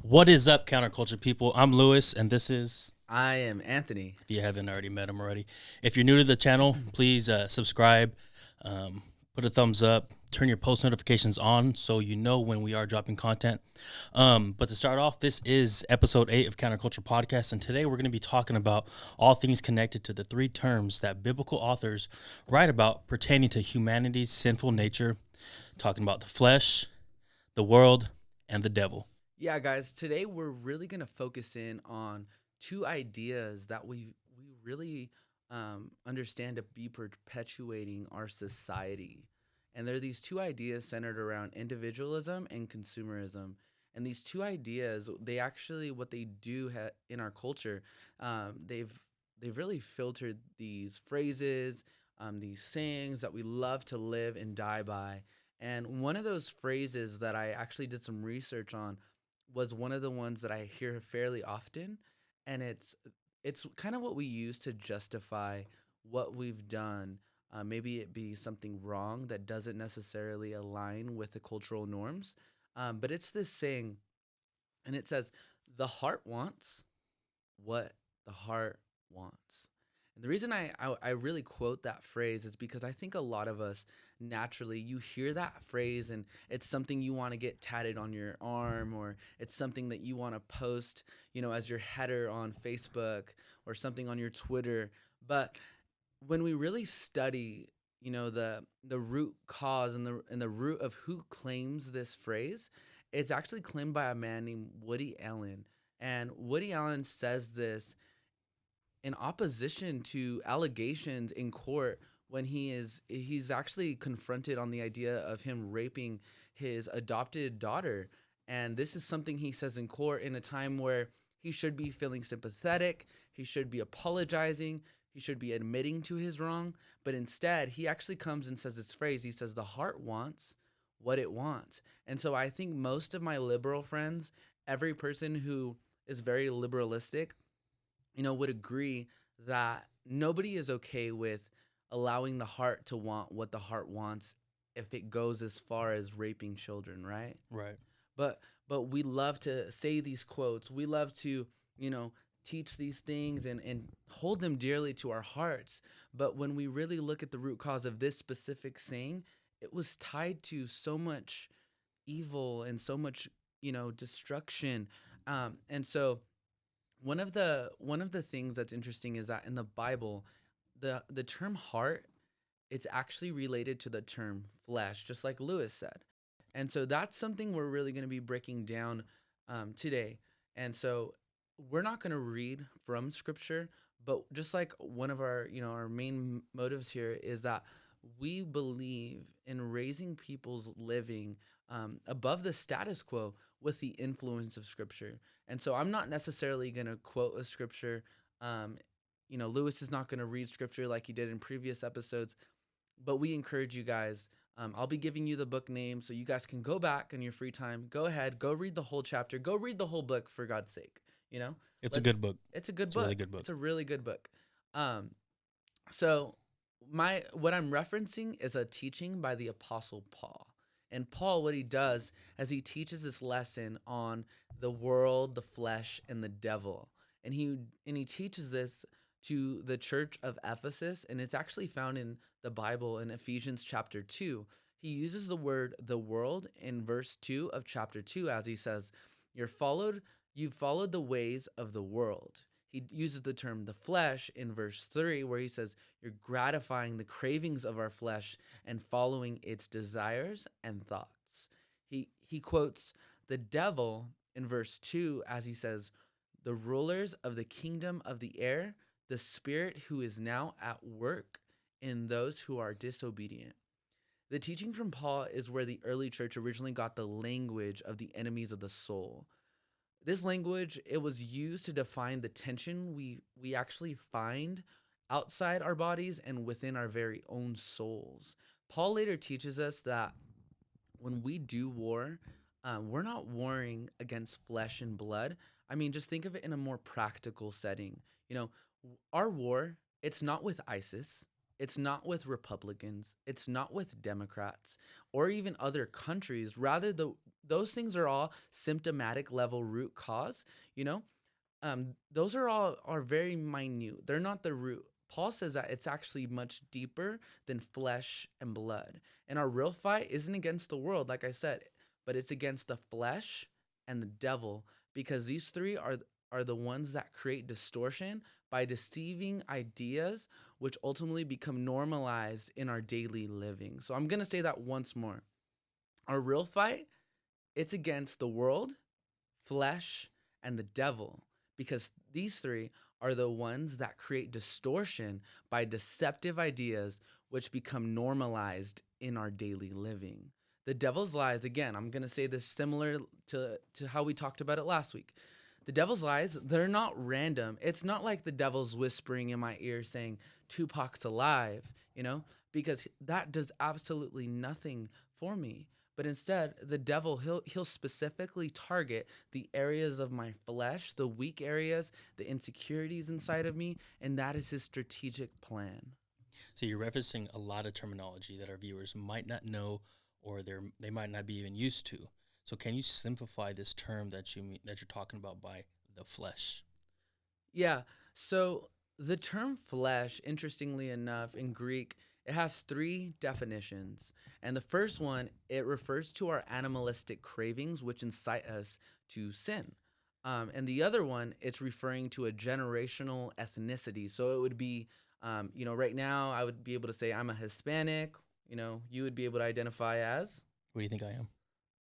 What is up, counterculture people? I'm Lewis, and this is, I am Anthony. if you haven't already met him already. If you're new to the channel, please subscribe, put a thumbs up, turn your post notifications on so you know when we are dropping content. But to start off, this is episode 8 of Counterculture Podcast, and today we're going to be talking about all things connected to the three terms that biblical authors write about pertaining to humanity's sinful nature, talking about the flesh, the world, and the devil. Yeah, guys, today we're really going to focus in on two ideas that we really understand to be perpetuating our society. And they're these two ideas centered around individualism and consumerism. And these two ideas, they actually what they do in our culture, they've really filtered these phrases, these sayings that we love to live and die by. And one of those phrases that I actually did some research on was one of the ones that I hear fairly often, and it's kind of what we use to justify what we've done. Maybe it be something wrong that doesn't necessarily align with the cultural norms, but it's this saying, and it says, "The heart wants what the heart wants." And the reason I really quote that phrase is because I think a lot of us naturally, you hear that phrase and it's something you want to get tatted on your arm, or it's something that you want to post, as your header on Facebook or something on your Twitter. But when we really study, the root cause and the root of who claims this phrase, it's actually claimed by a man named Woody Allen. And Woody Allen says this in opposition to allegations in court when he's actually confronted on the idea of him raping his adopted daughter. And this is something he says in court in a time where he should be feeling sympathetic, he should be apologizing, he should be admitting to his wrong, but instead he actually comes and says this phrase. He says the heart wants what it wants. And so I think most of my liberal friends, every person who is very liberalistic, would agree that nobody is okay with allowing the heart to want what the heart wants if it goes as far as raping children, right? Right. But but we love to say these quotes. We love to, you know, teach these things and hold them dearly to our hearts. But when we really look at the root cause of this specific saying, it was tied to so much evil and so much, destruction. And so one of the things that's interesting is that in the Bible, the term heart, it's actually related to the term flesh, just like Lewis said. And so that's something we're really going to be breaking down today. And so we're not going to read from scripture, but just like one of our, our main motives here is that we believe in raising people's living above the status quo with the influence of scripture. And so I'm not necessarily going to quote a scripture. Um, Lewis is not going to read scripture like he did in previous episodes, but we encourage you guys. I'll be giving you the book name so you guys can go back in your free time. Go ahead, go read the whole chapter, go read the whole book for God's sake. You know, It's a let's. good book. It's a good It's a really book. good book. It's a really good book. Um, so my what I'm referencing is a teaching by the Apostle Paul. And Paul, what he does is he teaches this lesson on the world, the flesh, and the devil. And he teaches this to the church of Ephesus, and it's actually found in the Bible in Ephesians chapter 2. He uses the word the world in verse 2 of chapter 2 as he says, you've followed the ways of the world. He uses the term the flesh in verse 3 where he says, you're gratifying the cravings of our flesh and following its desires and thoughts. He quotes the devil in verse 2 as he says, the rulers of the kingdom of the air, the spirit who is now at work in those who are disobedient. The teaching from Paul is where the early church originally got the language of the enemies of the soul. This language, it was used to define the tension we actually find outside our bodies and within our very own souls. Paul later teaches us that when we do war, we're not warring against flesh and blood. I mean, just think of it in a more practical setting. You know, our war, it's not with ISIS, it's not with Republicans, it's not with Democrats or even other countries. Rather, those things are all symptomatic level root cause, you know. Those are very minute. They're not the root. Paul says that it's actually much deeper than flesh and blood. And our real fight isn't against the world, like I said, but it's against the flesh and the devil, because these three are the ones that create distortion by deceiving ideas which ultimately become normalized in our daily living. So I'm going to say that once more. Our real fight, it's against the world, flesh, and the devil, because these three are the ones that create distortion by deceptive ideas which become normalized in our daily living. The devil's lies, again, I'm going to say this similar to how we talked about it last week. The devil's lies, they're not random. It's not like the devil's whispering in my ear saying, Tupac's alive, you know, because that does absolutely nothing for me. But instead, the devil, he'll specifically target the areas of my flesh, the weak areas, the insecurities inside of me, and that is his strategic plan. So you're referencing a lot of terminology that our viewers might not know, or they might not be even used to. So can you simplify this term that you're talking about by the flesh? Yeah. So the term flesh, interestingly enough, in Greek, it has three definitions. And the first one, it refers to our animalistic cravings, which incite us to sin. And the other one, it's referring to a generational ethnicity. So it would be, right now, I would be able to say I'm a Hispanic. You would be able to identify as, What do you think I am?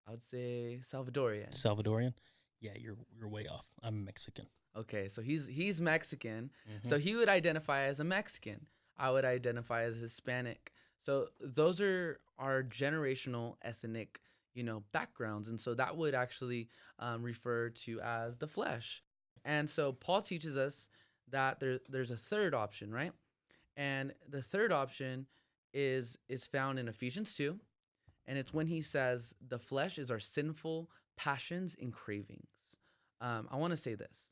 I would say Salvadorian. Salvadorian? Yeah, you're way off. I'm Mexican. Okay, so he's Mexican, Hmm. so he would identify as a Mexican. I would identify as Hispanic. So those are our generational ethnic, backgrounds, and so that would actually refer to as the flesh. And so Paul teaches us that there's a third option, right? And the third option is found in Ephesians 2, and it's when he says the flesh is our sinful passions and cravings. I want to say this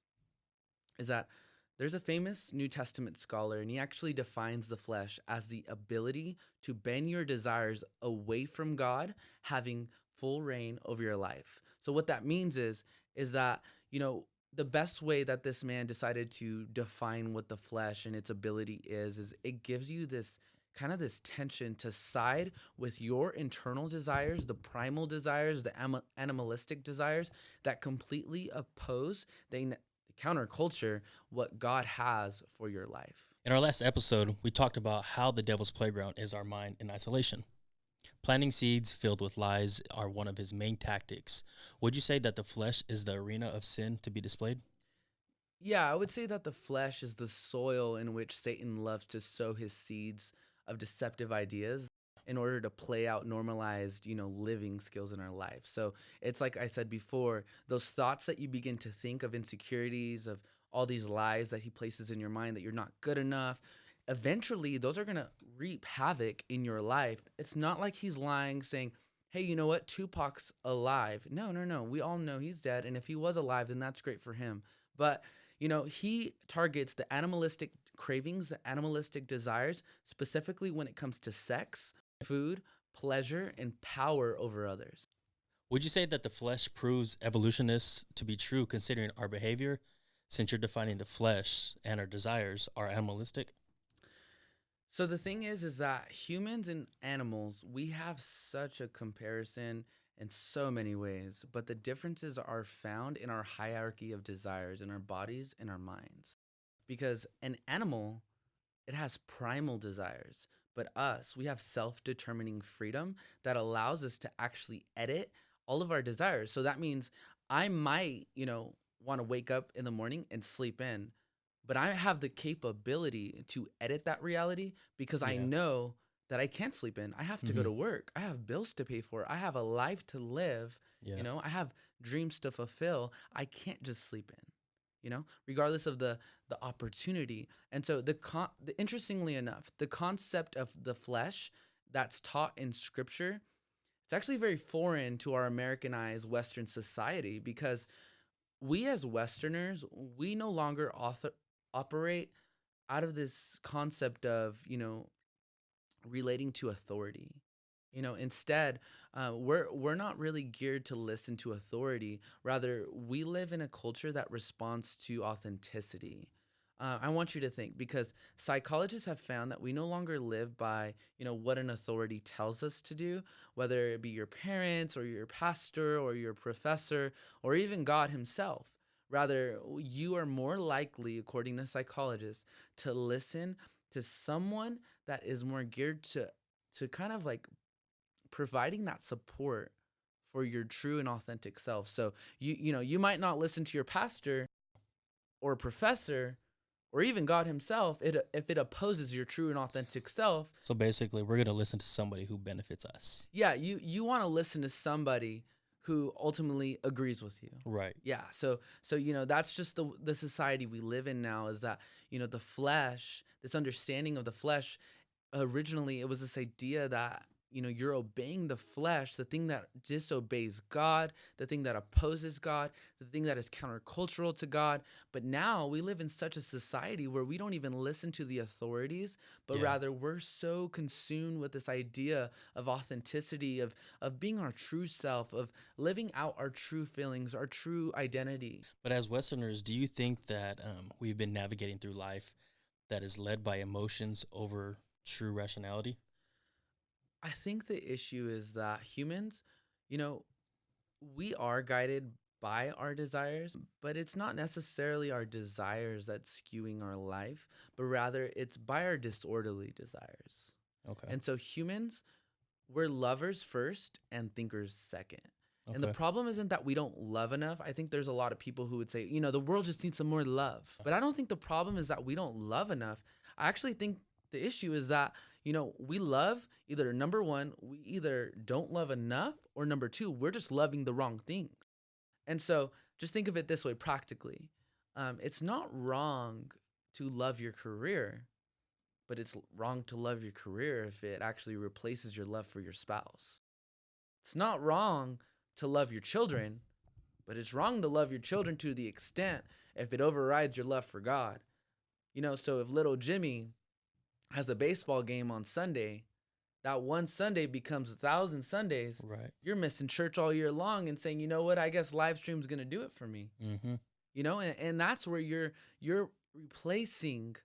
is that there's a famous New Testament scholar, and he actually defines the flesh as the ability to bend your desires away from God, having full reign over your life. So what that means is that, the best way that this man decided to define what the flesh and its ability is it gives you this kind of this tension to side with your internal desires, the primal desires, the animalistic desires that completely oppose the counterculture what God has for your life. In our last episode, we talked about how the devil's playground is our mind in isolation. Planting seeds filled with lies are one of his main tactics. Would you say that the flesh is the arena of sin to be displayed? Yeah, I would say that the flesh is the soil in which Satan loves to sow his seeds of deceptive ideas in order to play out normalized, living skills in our life. So it's like I said before, those thoughts that you begin to think of insecurities, of all these lies that he places in your mind that you're not good enough, eventually those are going to reap havoc in your life. It's not like he's lying saying, hey, you know what? Tupac's alive. No, no, no. We all know he's dead. And if he was alive, then that's great for him. But he targets the animalistic cravings, the animalistic desires, specifically when it comes to sex, food, pleasure, and power over others. Would you say that the flesh proves evolutionists to be true considering our behavior, since you're defining the flesh and our desires are animalistic? So the thing is that humans and animals, we have such a comparison in so many ways, but the differences are found in our hierarchy of desires in our bodies and our minds. Because an animal, it has primal desires, but us, we have self-determining freedom that allows us to actually edit all of our desires. So that means I might, want to wake up in the morning and sleep in, but I have the capability to edit that reality because I Yeah. know that I can't sleep in. I have to go Hmm. to work. I have bills to pay for. I have a life to live. Yeah. I have dreams to fulfill. I can't just sleep in. Regardless of the opportunity. And so interestingly enough, the concept of the flesh that's taught in scripture, it's actually very foreign to our Americanized Western society because we as Westerners, we no longer operate out of this concept of, relating to authority. Instead, We're not really geared to listen to authority. Rather, we live in a culture that responds to authenticity. I want you to think, because psychologists have found that we no longer live by, what an authority tells us to do, whether it be your parents or your pastor or your professor or even God himself. Rather, you are more likely, according to psychologists, to listen to someone that is more geared to kind of like providing that support for your true and authentic self. So you might not listen to your pastor or professor or even God himself if it opposes your true and authentic self. So basically, we're gonna listen to somebody who benefits us. Yeah, you want to listen to somebody who ultimately agrees with you. Right. Yeah, so that's just the society we live in now, is that the flesh, this understanding of the flesh. Originally it was this idea that you're obeying the flesh, the thing that disobeys God, the thing that opposes God, the thing that is countercultural to God. But now we live in such a society where we don't even listen to the authorities, but Yeah. rather we're so consumed with this idea of authenticity, of being our true self, of living out our true feelings, our true identity. But as Westerners, do you think that we've been navigating through life that is led by emotions over true rationality? I think the issue is that humans, you know, we are guided by our desires, but it's not necessarily our desires that's skewing our life, but rather it's by our disorderly desires. Okay. And so humans, we're lovers first and thinkers second. And the Okay. problem isn't that we don't love enough. I think there's a lot of people who would say, the world just needs some more love. But I don't think the problem is that we don't love enough. I actually think the issue is that, we love either number one, we either don't love enough, or number two, we're just loving the wrong thing. And so just think of it this way practically. It's not wrong to love your career, but it's wrong to love your career if it actually replaces your love for your spouse. It's not wrong to love your children, but it's wrong to love your children to the extent if it overrides your love for God. So if little Jimmy has a baseball game on Sunday, that one Sunday becomes 1,000 Sundays. Right. You're missing church all year long and saying, you know what, I guess live stream's gonna do it for me. Mm-hmm. And that's where you're replacing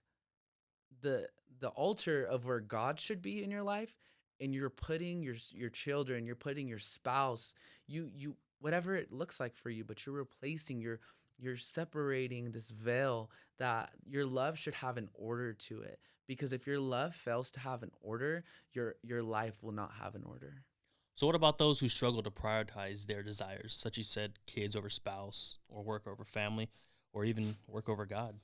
the altar of where God should be in your life, and you're putting your children, you're putting your spouse, you whatever it looks like for you, but you're replacing, you're separating this veil that your love should have an order to it. Because if your love fails to have an order, your life will not have an order. So what about those who struggle to prioritize their desires, such as you said, kids over spouse, or work over family, or even work over God?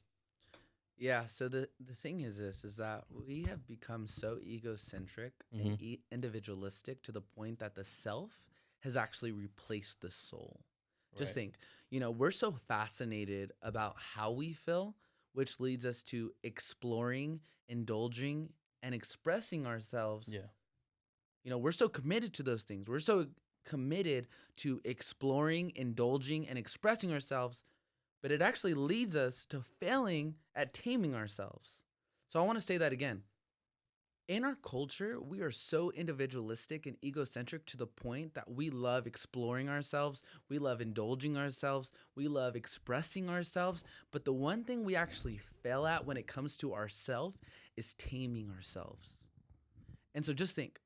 Yeah, so the thing is this, is that we have become so egocentric Mm-hmm. and individualistic to the point that the self has actually replaced the soul. Just Right. think, we're so fascinated about how we feel, which leads us to exploring, indulging, and expressing ourselves. Yeah. We're so committed to those things. We're so committed to exploring, indulging, and expressing ourselves, but it actually leads us to failing at taming ourselves. So I want to say that again. In our culture, we are so individualistic and egocentric to the point that we love exploring ourselves, we love indulging ourselves, we love expressing ourselves, but the one thing we actually fail at when it comes to ourselves is taming ourselves. And so just think,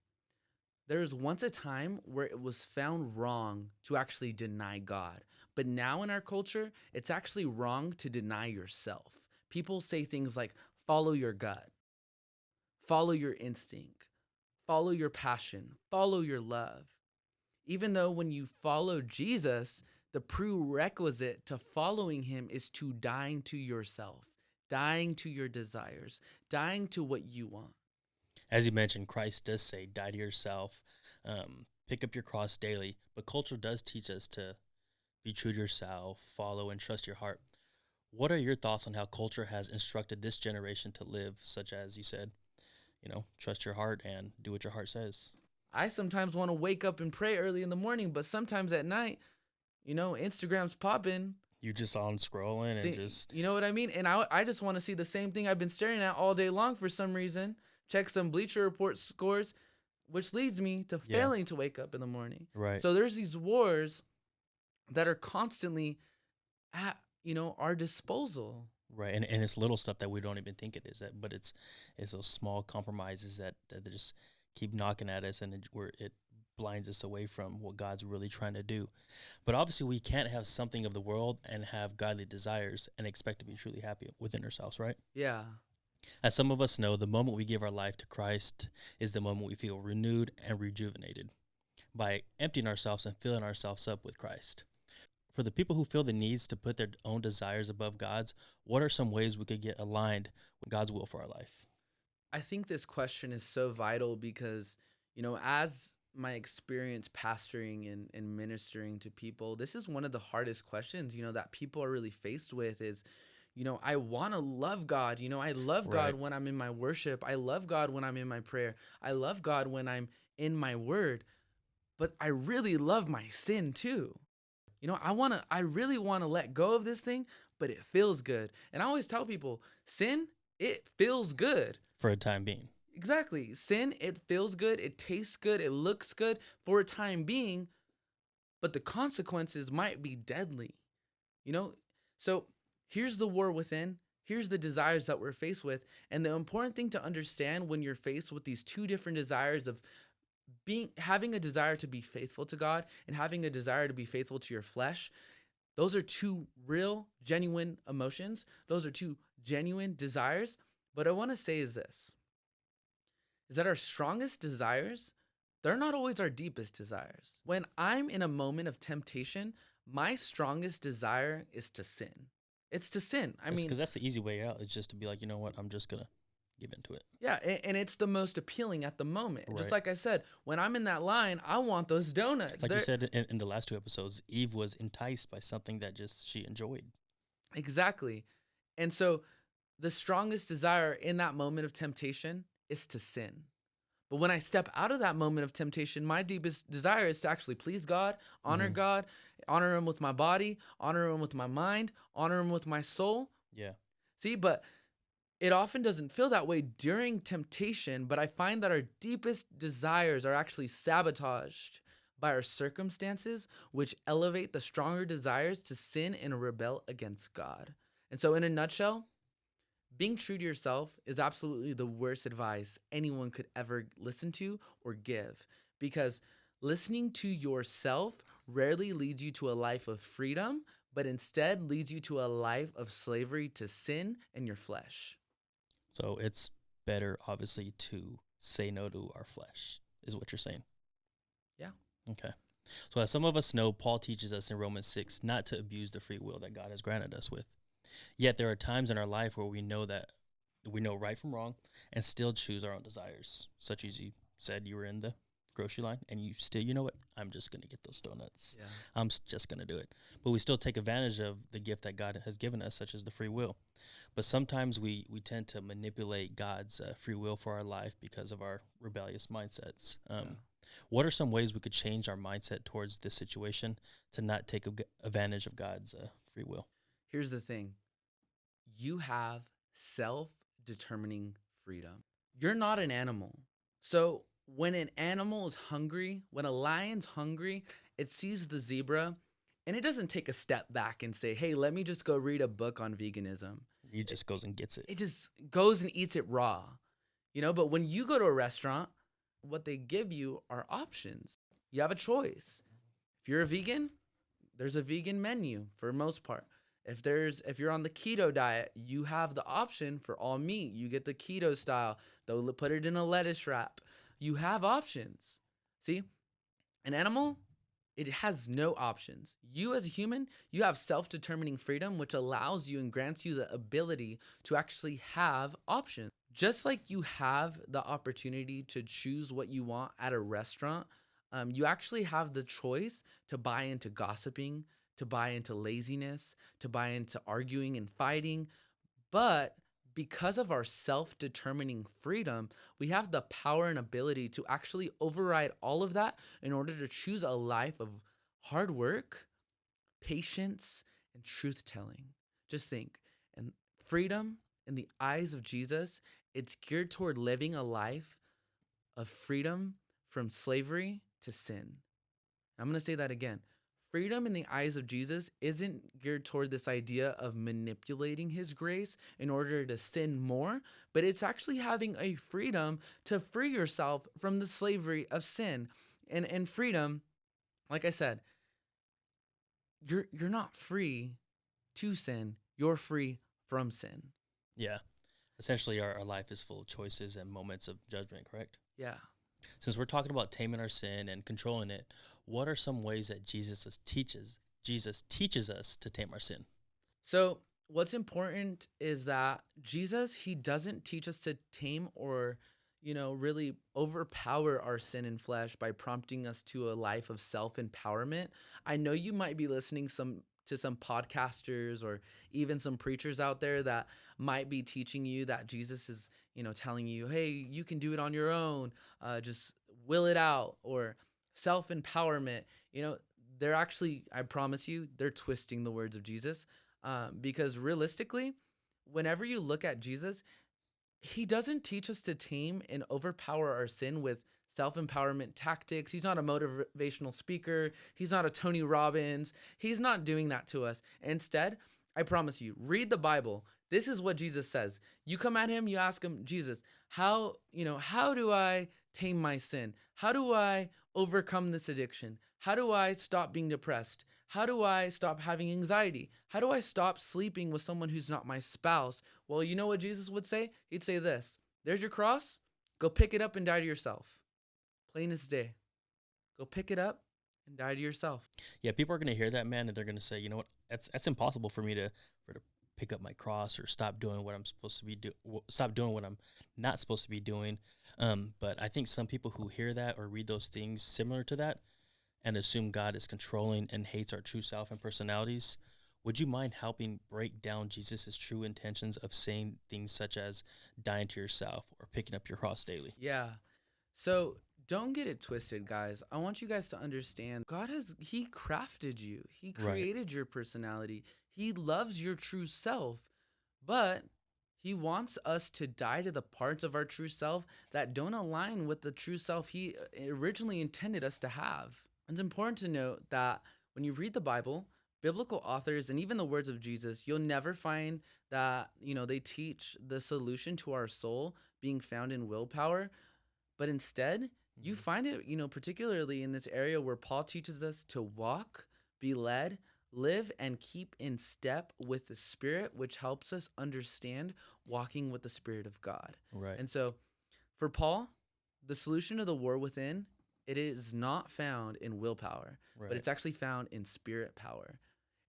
there was once a time where it was found wrong to actually deny God. But now in our culture, it's actually wrong to deny yourself. People say things like, follow your gut, follow your instinct, follow your passion, follow your love. Even though when you follow Jesus, the prerequisite to following him is to dying to yourself, dying to your desires, dying to what you want. As you mentioned, Christ does say, die to yourself, pick up your cross daily. But culture does teach us to be true to yourself, follow and trust your heart. What are your thoughts on how culture has instructed this generation to live, such as you said, trust your heart and do what your heart says? I sometimes want to wake up and pray early in the morning, but sometimes at night, Instagram's popping. You just on scrolling and See, just, you know what I mean? And I just want to see the same thing I've been staring at all day long for some reason. Check some Bleacher Report scores. which leads me to Yeah. failing to wake up in the morning. Right. So there's these wars that are constantly at, our disposal. Right. And it's little stuff that we don't even think it is, that, but it's those small compromises that they just keep knocking at us, and it blinds us away from what God's really trying to do. But obviously, we can't have something of the world and have godly desires and expect to be truly happy within ourselves, right? Yeah. As some of us know, the moment we give our life to Christ is the moment we feel renewed and rejuvenated by emptying ourselves and filling ourselves up with Christ. For the people who feel the needs to put their own desires above God's, what are some ways we could get aligned with God's will for our life? I think this question is so vital because, as my experience pastoring and ministering to people, this is one of the hardest questions, that people are really faced with is, I want to love God. I love God Right. when I'm in my worship. I love God when I'm in my prayer. I love God when I'm in my word, but I really love my sin too. I really want to let go of this thing, but it feels good. And I always tell people, sin, it feels good. For a time being. Exactly. Sin, it feels good, it tastes good, it looks good for a time being, but the consequences might be deadly. You know? So here's the war within. Here's the desires that we're faced with. And the important thing to understand when you're faced with these two different desires of having a desire to be faithful to God and having a desire to be faithful to your flesh, those are two real, genuine emotions. Those are two genuine desires. But I want to say is that our strongest desires, they're not always our deepest desires. When I'm in a moment of temptation, my strongest desire is to sin. It's to sin. I mean, Because that's the easy way out. It's just to be like, you know what, I'm just going to give into it. yeah, and it's the most appealing at the moment. Just Right. like I said, when I'm in that line, I want those donuts. Like you said in the last two episodes, Eve was enticed by something that just she enjoyed. Exactly. And so the strongest desire in that moment of temptation is to sin. But when I step out of that moment of temptation, my deepest desire is to actually please God, Mhm. honor Him with my body, honor Him with my mind, honor Him with my soul. Yeah. See, but it often doesn't feel that way during temptation, but I find that our deepest desires are actually sabotaged by our circumstances, which elevate the stronger desires to sin and rebel against God. And so, in a nutshell, being true to yourself is absolutely the worst advice anyone could ever listen to or give, because listening to yourself rarely leads you to a life of freedom, but instead leads you to a life of slavery to sin and your flesh. So it's better, obviously, to say no to our flesh, is what you're saying. Yeah. Okay. So as some of us know, Paul teaches us in Romans 6 not to abuse the free will that God has granted us with. Yet there are times in our life where we know right from wrong and still choose our own desires. Such as you said, you were in the grocery line and you know what? I'm just going to get those donuts. Yeah. I'm just going to do it. But we still take advantage of the gift that God has given us, such as the free will. But sometimes we tend to manipulate God's free will for our life because of our rebellious mindsets. What are some ways we could change our mindset towards this situation to not take advantage of God's free will? Here's the thing. You have self-determining freedom. You're not an animal. So when an animal is hungry, when a lion's hungry, it sees the zebra and it doesn't take a step back and say, hey, let me just go read a book on veganism. He just goes and gets it. It just goes and eats it raw. But when you go to a restaurant, what they give you are options. You have a choice. If you're a vegan, there's a vegan menu for the most part. If you're on the keto diet, you have the option for all meat. You get the keto style. They'll put it in a lettuce wrap. You have options. See, an animal, it has no options. You as a human, you have self-determining freedom, which allows you and grants you the ability to actually have options. Just like you have the opportunity to choose what you want at a restaurant, you actually have the choice to buy into gossiping, to buy into laziness, to buy into arguing and fighting. But because of our self-determining freedom, we have the power and ability to actually override all of that in order to choose a life of hard work, patience, and truth-telling. Just think, and freedom in the eyes of Jesus, it's geared toward living a life of freedom from slavery to sin. I'm going to say that again. Freedom in the eyes of Jesus isn't geared toward this idea of manipulating his grace in order to sin more, but it's actually having a freedom to free yourself from the slavery of sin. And freedom, like I said, you're not free to sin, you're free from sin. Yeah. Essentially, our life is full of choices and moments of judgment, correct? Yeah. Since we're talking about taming our sin and controlling it, what are some ways that Jesus teaches us to tame our sin? So, what's important is that Jesus, he doesn't teach us to tame or, really overpower our sin and flesh by prompting us to a life of self-empowerment. I know you might be listening to some podcasters or even some preachers out there that might be teaching you that Jesus is, telling you, "Hey, you can do it on your own. Just will it out," or self-empowerment. You know, they're actually, I promise you, they're twisting the words of Jesus, because realistically, whenever you look at Jesus, he doesn't teach us to tame and overpower our sin with self-empowerment tactics. He's not a motivational speaker. He's not a Tony Robbins. He's not doing that to us. Instead, I promise you, read the Bible. This is what Jesus says. You come at him, you ask him, Jesus, how do I tame my sin? How do I overcome this addiction? How do I stop being depressed? How do I stop having anxiety? How do I stop sleeping with someone who's not my spouse? Well, you know what Jesus would say? He'd say this: there's your cross. Go pick it up and die to yourself. Plain as day. Go pick it up and die to yourself. Yeah, people are going to hear that, man, and they're going to say, you know what, that's impossible for me to pick up my cross or stop doing what I'm supposed to be stop doing what I'm not supposed to be doing. But I think some people who hear that or read those things similar to that and assume God is controlling and hates our true self and personalities. Would you mind helping break down Jesus' true intentions of saying things such as dying to yourself or picking up your cross daily? Yeah. So don't get it twisted, guys. I want you guys to understand He crafted you, He Right. created your personality, He loves your true self, but He wants us to die to the parts of our true self that don't align with the true self He originally intended us to have. It's important to note that when you read the Bible, biblical authors and even the words of Jesus, you'll never find that, they teach the solution to our soul being found in willpower, but instead, you Mhm. find it, particularly in this area where Paul teaches us to walk, be led, live, and keep in step with the Spirit, which helps us understand walking with the Spirit of God. Right. And so, for Paul, the solution to the war within, it is not found in willpower, but Right. it's actually found in spirit power.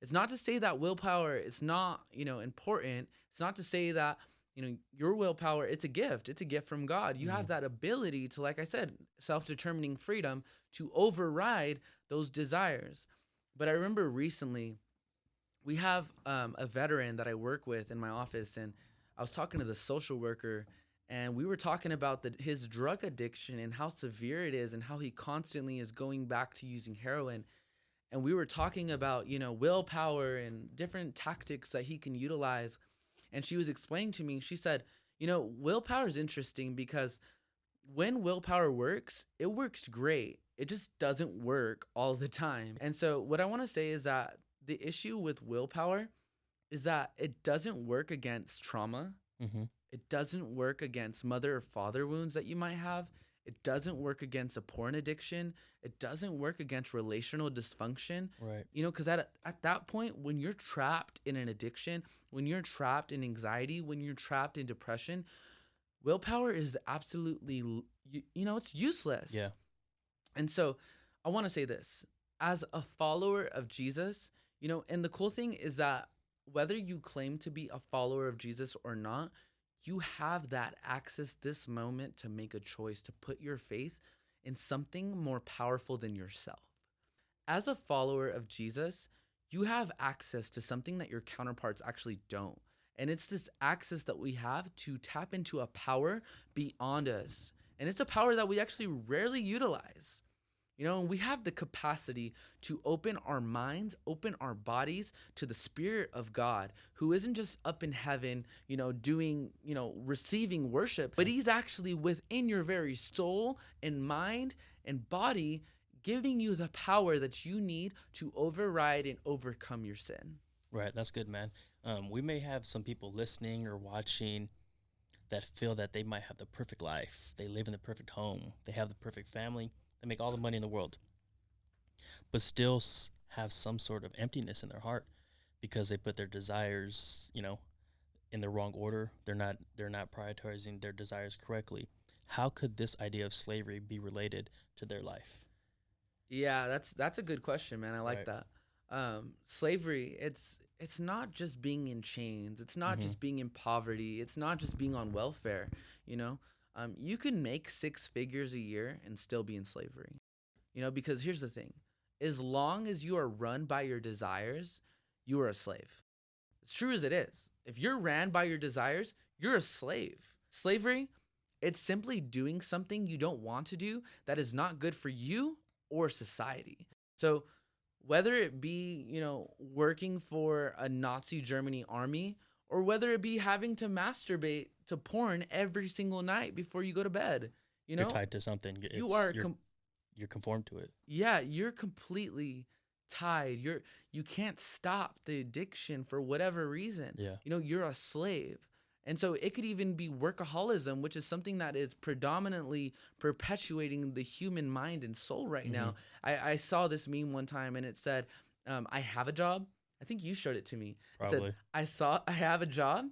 It's not to say that willpower is not, important. It's not to say that, your willpower, it's a gift. It's a gift from God. You have Mhm. that ability to, like I said, self-determining freedom to override those desires. But I remember recently we have a veteran that I work with in my office, and I was talking to the social worker, and we were talking about his drug addiction and how severe it is, and how he constantly is going back to using heroin. And we were talking about, willpower and different tactics that he can utilize. And she was explaining to me, she said, willpower is interesting because when willpower works, it works great. It just doesn't work all the time. And so, what I want to say is that the issue with willpower is that it doesn't work against trauma. Mhm. It doesn't work against mother or father wounds that you might have. It doesn't work against a porn addiction. It doesn't work against relational dysfunction. Right. Because at that point, when you're trapped in an addiction, when you're trapped in anxiety, when you're trapped in depression, willpower is absolutely, it's useless. Yeah. And so I want to say this as a follower of Jesus, and the cool thing is that whether you claim to be a follower of Jesus or not, you have that access this moment to make a choice to put your faith in something more powerful than yourself. As a follower of Jesus, you have access to something that your counterparts actually don't. And it's this access that we have to tap into a power beyond us. And it's a power that we actually rarely utilize. And we have the capacity to open our minds, open our bodies to the Spirit of God, who isn't just up in heaven, doing, receiving worship, but He's actually within your very soul and mind and body, giving you the power that you need to override and overcome your sin. Right. That's good, man. We may have some people listening or watching that feel that they might have the perfect life. They live in the perfect home. They have the perfect family. They make all the money in the world, but still have some sort of emptiness in their heart because they put their desires, in the wrong order. They're not prioritizing their desires correctly. How could this idea of slavery be related to their life? Yeah, that's a good question, man. I like Right. that. Slavery, it's not just being in chains. It's not Mm-hmm. just being in poverty. It's not just being on welfare. You know, you can make six figures a year and still be in slavery. Because here's the thing: as long as you are run by your desires, you are a slave. As true as it is, if you're ran by your desires, you're a slave. Slavery, it's simply doing something you don't want to do that is not good for you or society. So, whether it be, working for a Nazi Germany army, or whether it be having to masturbate to porn every single night before you go to bed, you You're know, tied to something. you It's are you're conformed to it. yeah, you're completely tied. You can't stop the addiction for whatever reason. Yeah. You're a slave. And so it could even be workaholism, which is something that is predominantly perpetuating the human mind and soul right Mm-hmm. now. I saw this meme one time and it said, I have a job. I think you showed it to me. It said, Probably. I have a job,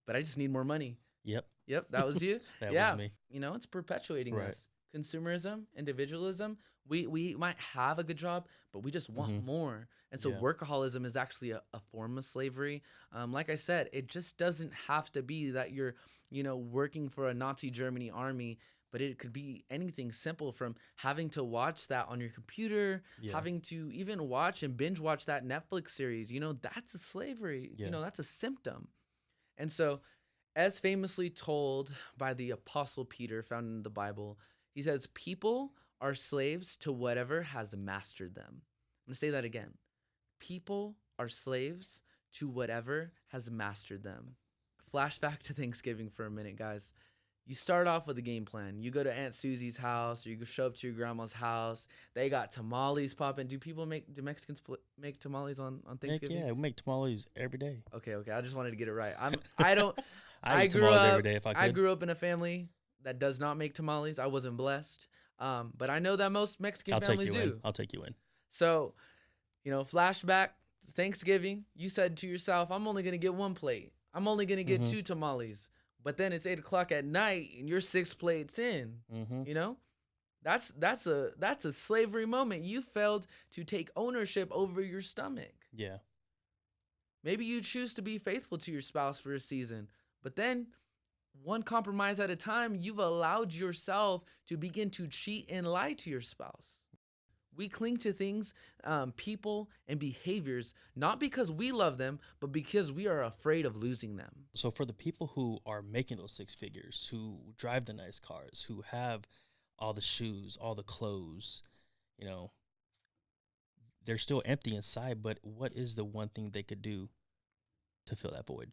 but I just need more money. Yep. Yep, that was you. That was Yeah, me. it's perpetuating Right. us. Consumerism, individualism. We might have a good job, but we just want Mm-hmm. more. And so Yeah. workaholism is actually a form of slavery. Like I said, it just doesn't have to be that you're, working for a Nazi Germany army, but it could be anything simple from having to watch that on your computer, Yeah. having to even watch and binge watch that Netflix series. That's a slavery. Yeah. That's a symptom. And so, as famously told by the Apostle Peter, found in the Bible, he says, people are slaves to whatever has mastered them. I'm going to say that again. People are slaves to whatever has mastered them. Flashback to Thanksgiving for a minute, guys. You start off with a game plan. You go to Aunt Susie's house, or you show up to your grandma's house. They got tamales popping. Do Mexicans make tamales on Heck Thanksgiving? yeah, we make tamales every day. Okay. I just wanted to get it right. I don't. I I eat grew tamales every up. day if I I could. grew up in a family that does not make tamales. I wasn't blessed, but I know that most Mexican I'll take families you in. do. I'll take you in. So, flashback Thanksgiving. You said to yourself, "I'm only gonna get one plate. I'm only gonna get Mm-hmm. two tamales." But then it's 8 o'clock at night, and you're 6 plates in. Mm-hmm. You know, that's a slavery moment. You failed to take ownership over your stomach. Yeah. Maybe you choose to be faithful to your spouse for a season, but then one compromise at a time, you've allowed yourself to begin to cheat and lie to your spouse. We cling to things, people, and behaviors, not because we love them, but because we are afraid of losing them. So for the people who are making those six figures, who drive the nice cars, who have all the shoes, all the clothes, you know, they're still empty inside, but what is the one thing they could do to fill that void?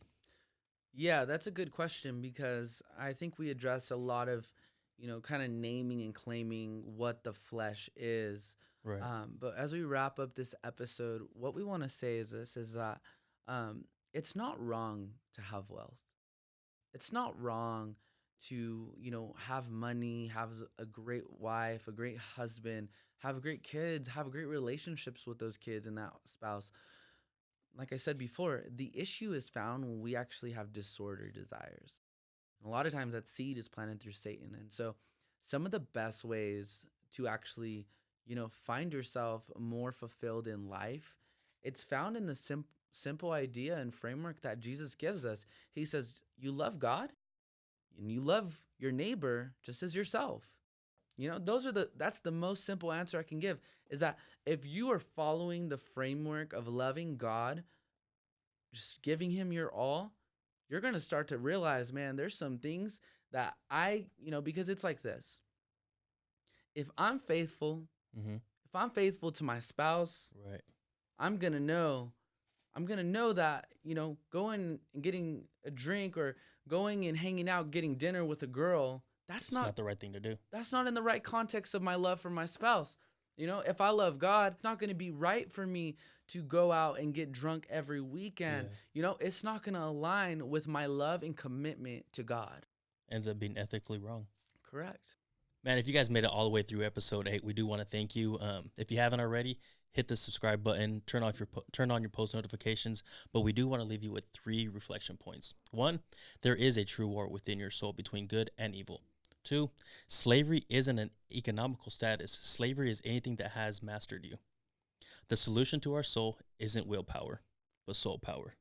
Yeah, that's a good question because I think we address a lot of, kind of naming and claiming what the flesh is. Right. But as we wrap up this episode, what we want to say is this is that it's not wrong to have wealth. It's not wrong to, have money, have a great wife, a great husband, have great kids, have great relationships with those kids and that spouse. Like I said before, the issue is found when we actually have disordered desires. And a lot of times that seed is planted through Satan. And so some of the best ways to actually, find yourself more fulfilled in life, it's found in the simple idea and framework that Jesus gives us. He says, you love God and you love your neighbor just as yourself. That's the most simple answer I can give, is that if you are following the framework of loving God, just giving him your all, you're going to start to realize, man, there's some things that because it's like this. If I'm faithful Mm-hmm. If I'm faithful to my spouse, Right. I'm gonna know. I'm gonna know that, going and getting a drink or going and hanging out, getting dinner with a girl, It's not the right thing to do. that's not in the right context of my love for my spouse. If I love God, it's not going to be right for me to go out and get drunk every weekend. Yeah. It's not going to align with my love and commitment to God. Ends up being ethically wrong. Correct. Man, if you guys made it all the way through episode 8, we do want to thank you. If you haven't already, hit the subscribe button, turn on your post notifications. But we do want to leave you with 3 reflection points. 1, there is a true war within your soul between good and evil. 2, slavery isn't an economical status. Slavery is anything that has mastered you. The solution to our soul isn't willpower, but soul power.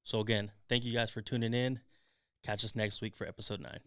So again, thank you guys for tuning in. Catch us next week for episode 9.